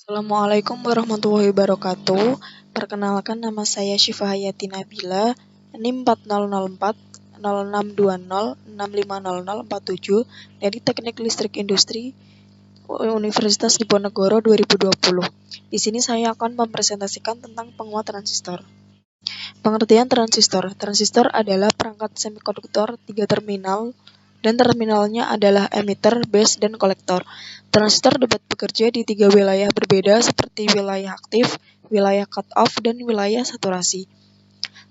Assalamualaikum warahmatullahi wabarakatuh. Perkenalkan, nama saya Syifa Hayati Nabila, NIM 4004 0620 650047 dari Teknik Listrik Industri Universitas Diponegoro 2020. Di sini saya akan mempresentasikan tentang penguat transistor. Pengertian transistor. Transistor adalah perangkat semikonduktor 3 terminal dan terminalnya adalah emitter, base, dan kolektor. Transistor dapat bekerja di 3 wilayah berbeda seperti wilayah aktif, wilayah cut-off, dan wilayah saturasi.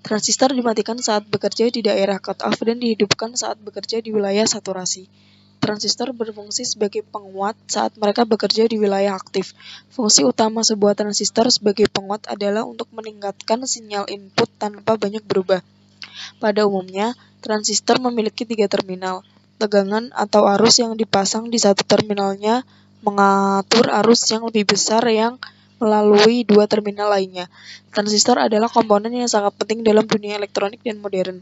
Transistor dimatikan saat bekerja di daerah cut-off dan dihidupkan saat bekerja di wilayah saturasi. Transistor berfungsi sebagai penguat saat mereka bekerja di wilayah aktif. Fungsi utama sebuah transistor sebagai penguat adalah untuk meningkatkan sinyal input tanpa banyak berubah. Pada umumnya, transistor memiliki 3 terminal. Tegangan atau arus yang dipasang di satu terminalnya mengatur arus yang lebih besar yang melalui 2 terminal lainnya. Transistor adalah komponen yang sangat penting dalam dunia elektronik dan modern.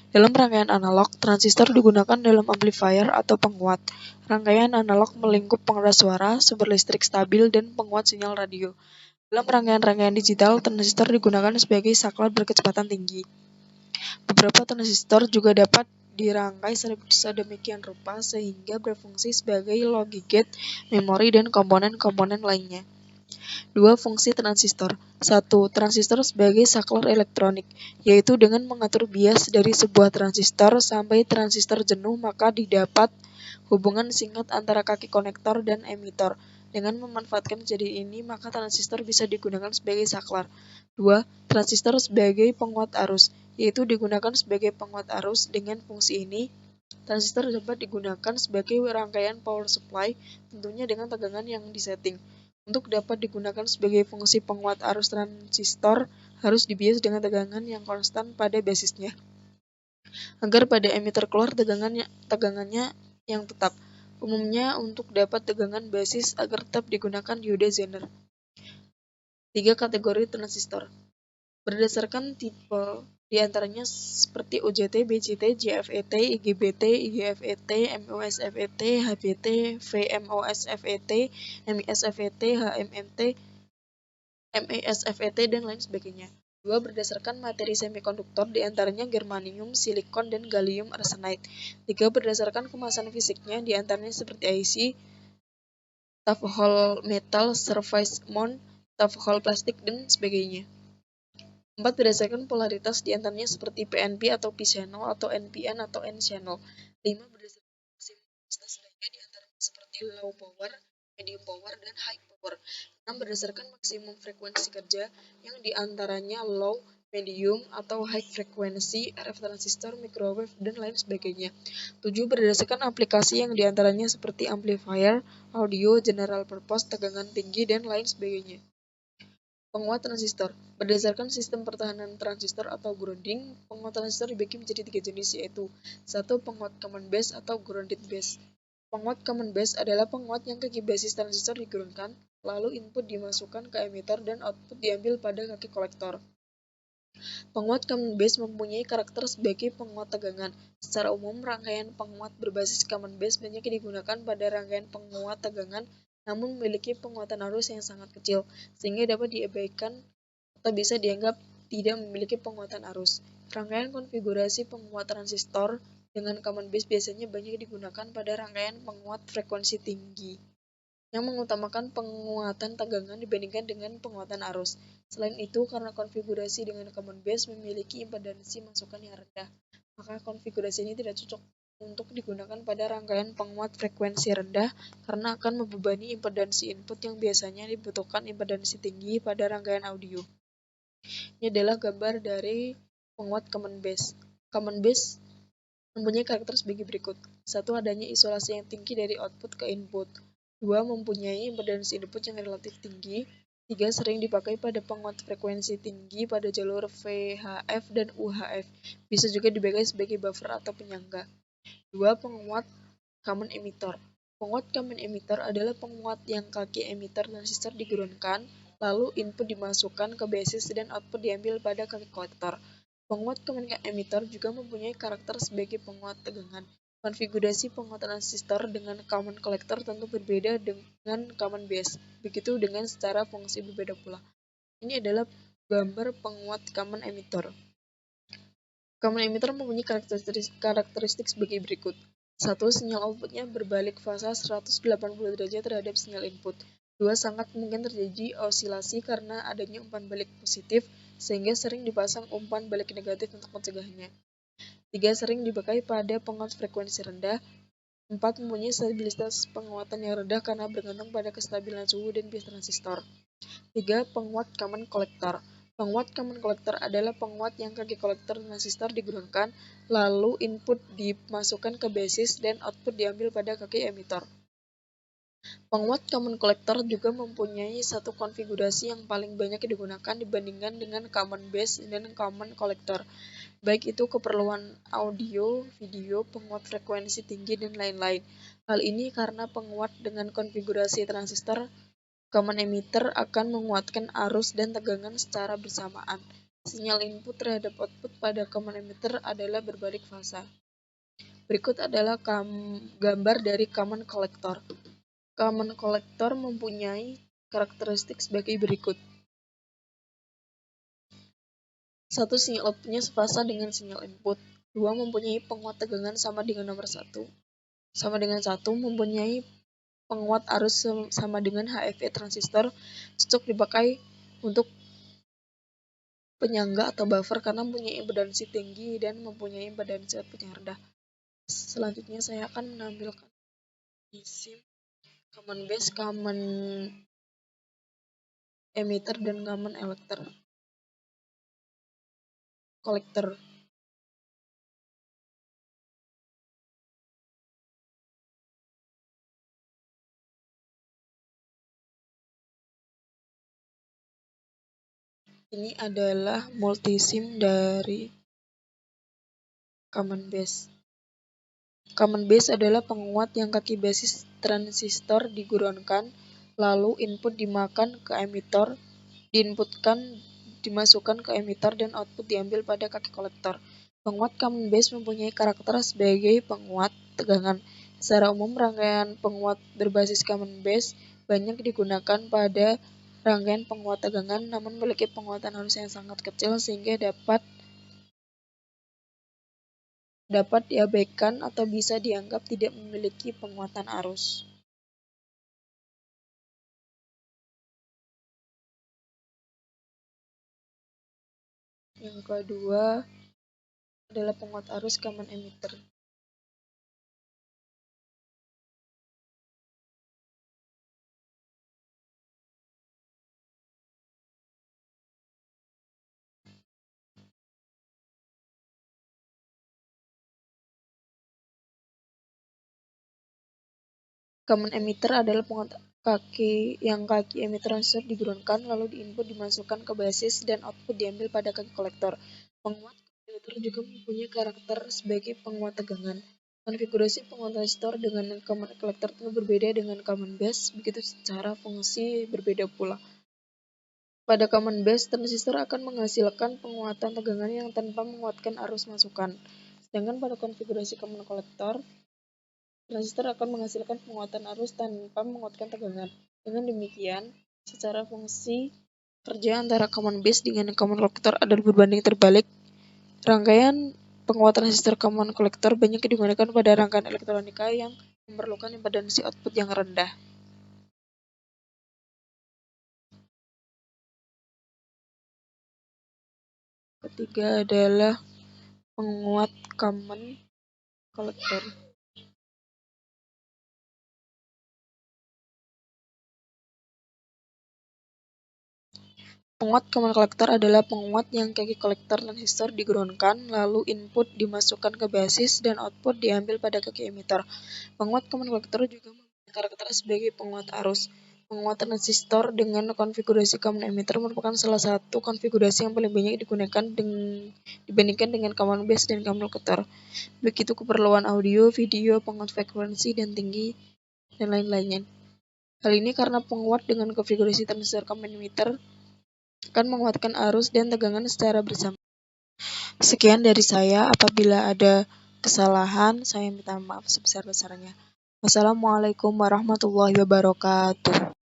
Dalam rangkaian analog, transistor digunakan dalam amplifier atau penguat. Rangkaian analog melingkup pengeras suara, sumber listrik stabil, dan penguat sinyal radio. Dalam rangkaian digital, transistor digunakan sebagai saklar berkecepatan tinggi. Beberapa transistor juga dapat dirangkai sedemikian rupa sehingga berfungsi sebagai logic gate, memori, dan komponen-komponen lainnya. 2. Fungsi transistor. 1. Transistor sebagai saklar elektronik, yaitu dengan mengatur bias dari sebuah transistor sampai transistor jenuh maka didapat hubungan singkat antara kaki konektor dan emitter. Dengan memanfaatkan kejadian ini, maka transistor bisa digunakan sebagai saklar. 2. Transistor sebagai penguat arus, yaitu digunakan sebagai penguat arus. Dengan fungsi ini, transistor dapat digunakan sebagai rangkaian power supply, tentunya dengan tegangan yang disetting. Untuk dapat digunakan sebagai fungsi penguat arus, transistor harus dibias dengan tegangan yang konstan pada basisnya, agar pada emitter keluar tegangannya yang tetap. Umumnya untuk dapat tegangan basis agar tetap digunakan diode Zener. 3. Kategori transistor. Berdasarkan tipe, diantaranya seperti UJT, BJT, JFET, IGBT, IGFET, MOSFET, HBT, VMOSFET, MISFET, HMMT, MESFET, dan lain sebagainya. 2. Berdasarkan materi semikonduktor, diantaranya germanium, silikon, dan gallium arsenide. 3. Berdasarkan kemasan fisiknya, diantaranya seperti IC, tough hole metal, surface mount, tough hole plastik, dan sebagainya. 4. Berdasarkan polaritas, diantaranya seperti PNP atau P-channel, atau NPN atau N-channel. 5. Berdasarkan maksimum kapasitas daya, diantaranya seperti low power, medium power, dan high power. 6. Berdasarkan maksimum frekuensi kerja, yang diantaranya low, medium, atau high frekuensi, RF transistor, microwave, dan lain sebagainya. 7. Berdasarkan aplikasi, yang diantaranya seperti amplifier, audio, general purpose, tegangan tinggi, dan lain sebagainya. Penguat transistor. Berdasarkan sistem pertahanan transistor atau grounding, penguat transistor dibagi menjadi 3 jenis, yaitu 1. Penguat common base atau grounded base. Penguat common base adalah penguat yang kaki basis transistor digroundkan, lalu input dimasukkan ke emitter dan output diambil pada kaki kolektor. Penguat common base mempunyai karakter sebagai penguat tegangan. Secara umum, rangkaian penguat berbasis common base banyak digunakan pada rangkaian penguat tegangan, namun memiliki penguatan arus yang sangat kecil, sehingga dapat diabaikan atau bisa dianggap tidak memiliki penguatan arus. Rangkaian konfigurasi penguat transistor dengan common base biasanya banyak digunakan pada rangkaian penguat frekuensi tinggi, yang mengutamakan penguatan tegangan dibandingkan dengan penguatan arus. Selain itu, karena konfigurasi dengan common base memiliki impedansi masukan yang rendah, maka konfigurasi ini tidak cocok untuk digunakan pada rangkaian penguat frekuensi rendah karena akan membebani impedansi input yang biasanya dibutuhkan impedansi tinggi pada rangkaian audio. Ini adalah gambar dari penguat common base. Common base mempunyai karakter sebagai berikut. 1. Adanya isolasi yang tinggi dari output ke input. 2. Mempunyai impedansi input yang relatif tinggi. 3. Sering dipakai pada penguat frekuensi tinggi pada jalur VHF dan UHF. Bisa juga dipakai sebagai buffer atau penyangga. 2. Penguat common emitter. Penguat common emitter adalah penguat yang kaki emitter transistor digroundkan, lalu input dimasukkan ke basis dan output diambil pada kaki kolektor. Penguat common emitter juga mempunyai karakter sebagai penguat tegangan. Konfigurasi penguat transistor dengan common collector tentu berbeda dengan common base. Begitu dengan secara fungsi berbeda pula. Ini adalah gambar penguat common emitter. Common emitter mempunyai karakteristik sebagai berikut. 1. Sinyal outputnya berbalik fasa 180 derajat terhadap sinyal input. 2. Sangat mungkin terjadi osilasi karena adanya umpan balik positif, sehingga sering dipasang umpan balik negatif untuk mencegahnya. 3. Sering dipakai pada penguat frekuensi rendah. 4. Mempunyai stabilitas penguatan yang rendah karena bergantung pada kestabilan suhu dan bias transistor. 3. Penguat common collector. Penguat common collector adalah penguat yang kaki kolektor transistor digunakan, lalu input dimasukkan ke basis dan output diambil pada kaki emitter. Penguat common collector juga mempunyai satu konfigurasi yang paling banyak digunakan dibandingkan dengan common base dan common collector, baik itu keperluan audio, video, penguat frekuensi tinggi, dan lain-lain. Hal ini karena penguat dengan konfigurasi transistor common emitter akan menguatkan arus dan tegangan secara bersamaan. Sinyal input terhadap output pada common emitter adalah berbalik fasa. Berikut adalah gambar dari common collector. Common collector mempunyai karakteristik sebagai berikut. 1. Sinyal outputnya sefasa dengan sinyal input. 2. Mempunyai penguat tegangan sama dengan nomor 1. Mempunyai penguat arus sama dengan HFE transistor, cocok dipakai untuk penyangga atau buffer karena mempunyai impedansi tinggi dan mempunyai impedansi output yang rendah. Selanjutnya saya akan menampilkan isi common base, common emitter, dan common collector. Ini adalah multisim dari common base. Common base adalah penguat yang kaki basis transistor digunakan, lalu input dimasukkan ke emitter dan output diambil pada kaki kolektor. Penguat common base mempunyai karakter sebagai penguat tegangan. Secara umum, rangkaian penguat berbasis common base banyak digunakan pada rangkaian penguat tegangan, namun memiliki penguatan arus yang sangat kecil sehingga dapat diabaikan atau bisa dianggap tidak memiliki penguatan arus. Yang kedua adalah penguat arus common emitter. Common emitter adalah penguat kaki emitter transistor digunakan, lalu input dimasukkan ke basis dan output diambil pada kaki kolektor. Penguat emitter juga mempunyai karakter sebagai penguat tegangan. Konfigurasi penguat transistor dengan common collector tentu berbeda dengan common base, begitu secara fungsi berbeda pula. Pada common base, transistor akan menghasilkan penguatan tegangan yang tanpa menguatkan arus masukan. Sedangkan pada konfigurasi common collector, transistor akan menghasilkan penguatan arus tanpa menguatkan tegangan. Dengan demikian, secara fungsi kerja antara common base dengan common collector adalah berbanding terbalik. Rangkaian penguat transistor common collector banyak digunakan pada rangkaian elektronika yang memerlukan impedansi output yang rendah. Ketiga adalah penguat common collector. Penguat common collector adalah penguat yang kaki kolektor transistor digroundkan, lalu input dimasukkan ke basis dan output diambil pada kaki emitter. Penguat common collector juga memiliki karakter sebagai penguat arus. Penguat transistor dengan konfigurasi common emitter merupakan salah satu konfigurasi yang paling banyak digunakan dibandingkan dengan common base dan common collector. Begitu keperluan audio, video, penguat frekuensi dan tinggi, dan lain-lainnya. Hal ini karena penguat dengan konfigurasi transistor common emitter akan menguatkan arus dan tegangan secara bersama. Sekian dari saya. Apabila ada kesalahan, saya minta maaf sebesar-besarnya. Wassalamualaikum warahmatullahi wabarakatuh.